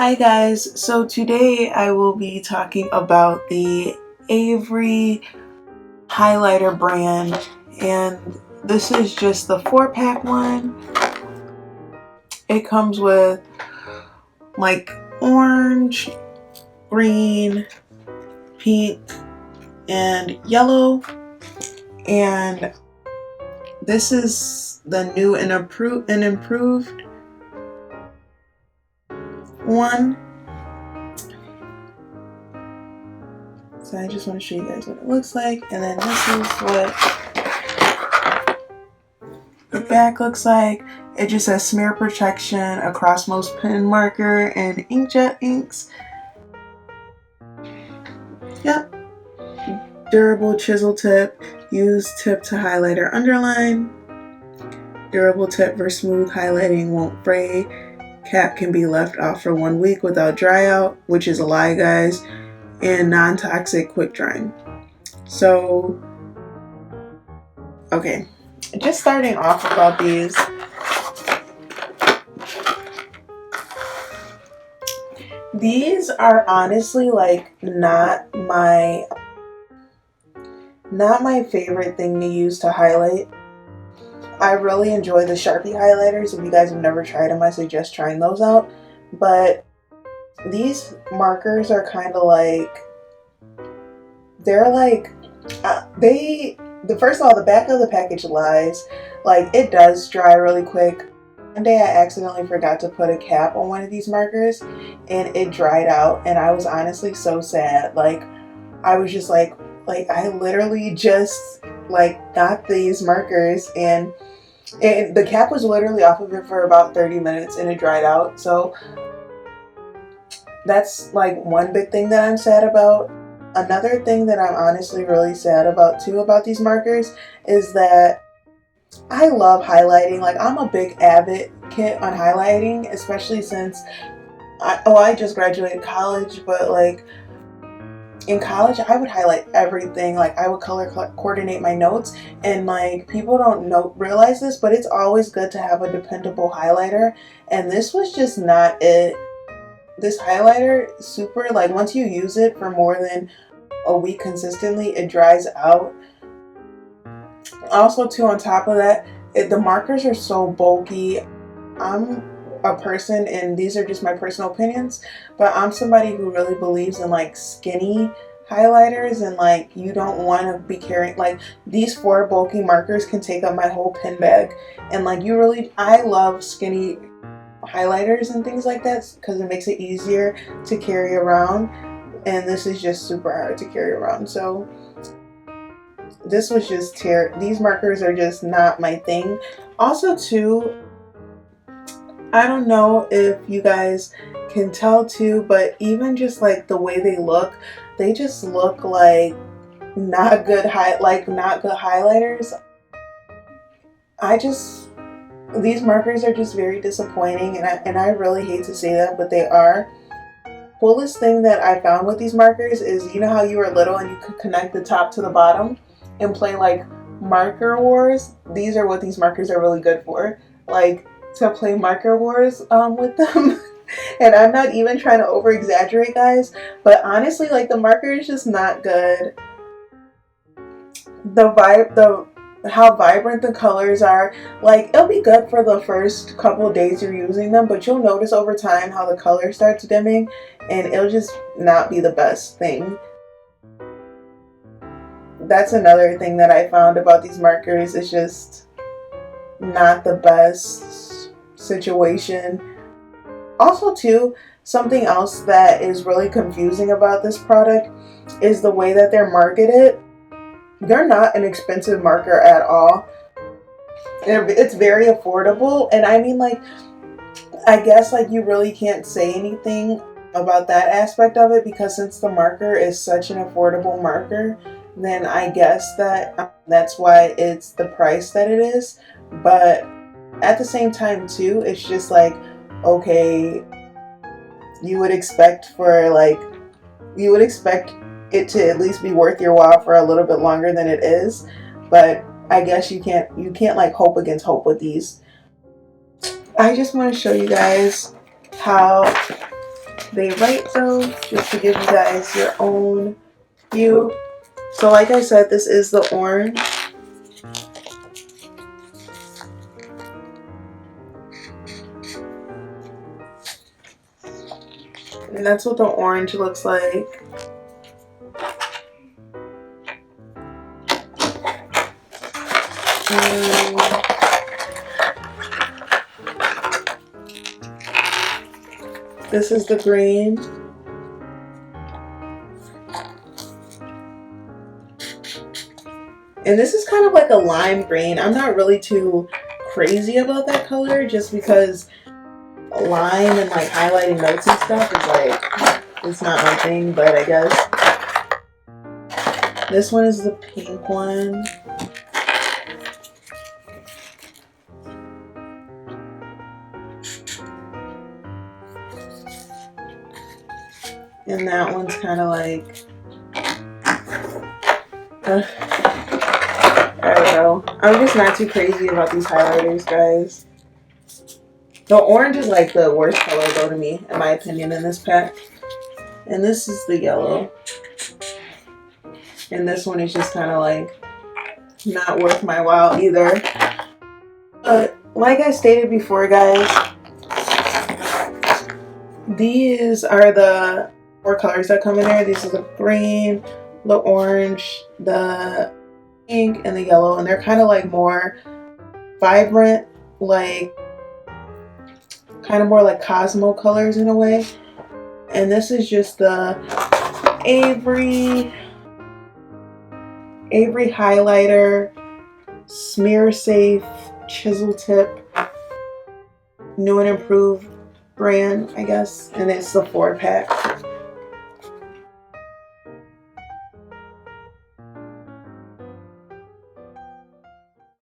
Hi guys, so today I will be talking about the Avery highlighter brand, and this is just the 4-pack one. It comes with like orange, green, pink, and yellow, and this is the new and improved one. So I just want to show you guys what it looks like, and then this is what the back looks like. It just says smear protection across most pen, marker, and inkjet inks. Yep. Durable chisel tip. Use tip to highlight or underline. Durable tip for smooth highlighting, won't fray. Cap can be left off for 1 week without dry out, which is a lie, guys. And non-toxic quick drying. So, okay, just starting off about these. These are honestly like not my favorite thing to use to highlight. I really enjoy the Sharpie highlighters. If you guys have never tried them, I suggest trying those out. But these markers are kind of like, they're like, first of all, the back of the package lies. Like, it does dry really quick. One day I accidentally forgot to put a cap on one of these markers and it dried out, and I was honestly so sad. Like, I was just like I literally just got these markers and the cap was literally off of it for about 30 minutes and it dried out. So that's like one big thing that I'm sad about. Another thing that I'm honestly really sad about too about these markers is that I love highlighting. Like, I'm a big advocate on highlighting, especially since I just graduated college, but like in college I would highlight everything. Like, I would color coordinate my notes, and like, people don't realize this, but it's always good to have a dependable highlighter, and this was just not it. This highlighter, super, like, once you use it for more than a week consistently, it dries out. Also too, on top of that, the markers are so bulky. I'm a person, and these are just my personal opinions, but I'm somebody who really believes in like skinny highlighters, and like, you don't want to be carrying, like, these 4 bulky markers can take up my whole pen bag, and like, I love skinny highlighters and things like that because it makes it easier to carry around, and this is just super hard to carry around. So this was just these markers are just not my thing. Also too, I don't know if you guys can tell too, but even just like the way they just look like not good highlighters. These markers are just very disappointing, and I really hate to say that, but they are. Coolest thing that I found with these markers is, you know how you were little and you could connect the top to the bottom and play like marker wars? These are what these markers are really good for, like to play marker wars with them. And I'm not even trying to over exaggerate, guys, but honestly, like, the marker is just not good. How vibrant the colors are, like, it'll be good for the first couple of days you're using them, but you'll notice over time how the color starts dimming, and it'll just not be the best thing. That's another thing that I found about these markers. It's just not the best situation. Also too, something else that is really confusing about this product is the way that they're marketed. They're not an expensive marker at all. It's very affordable, and I mean, like, I guess like you really can't say anything about that aspect of it, because since the marker is such an affordable marker, then I guess that's why it's the price that it is. But at the same time too, it's just like, okay, you would expect it to at least be worth your while for a little bit longer than it is, but I guess you can't like hope against hope with these. I just want to show you guys how they write though, just to give you guys your own view. So like I said, this is the orange. And that's what the orange looks like. This is the green. And this is kind of like a lime green. I'm not really too crazy about that color just because lime and like highlighting notes and stuff is like, it's not my thing, but I guess. This one is the pink one. And that one's kind of like, I don't know. I'm just not too crazy about these highlighters, guys. The orange is like the worst color though to me, in my opinion, in this pack. And this is the yellow. And this one is just kind of like not worth my while either. But like I stated before, guys, these are the 4 colors that come in there. These are the green, the orange, the pink, and the yellow. And they're kind of like more vibrant, like kind of more like Cosmo colors in a way. And this is just the Avery highlighter, smear safe, chisel tip, new and improved brand, I guess. And it's the 4-pack.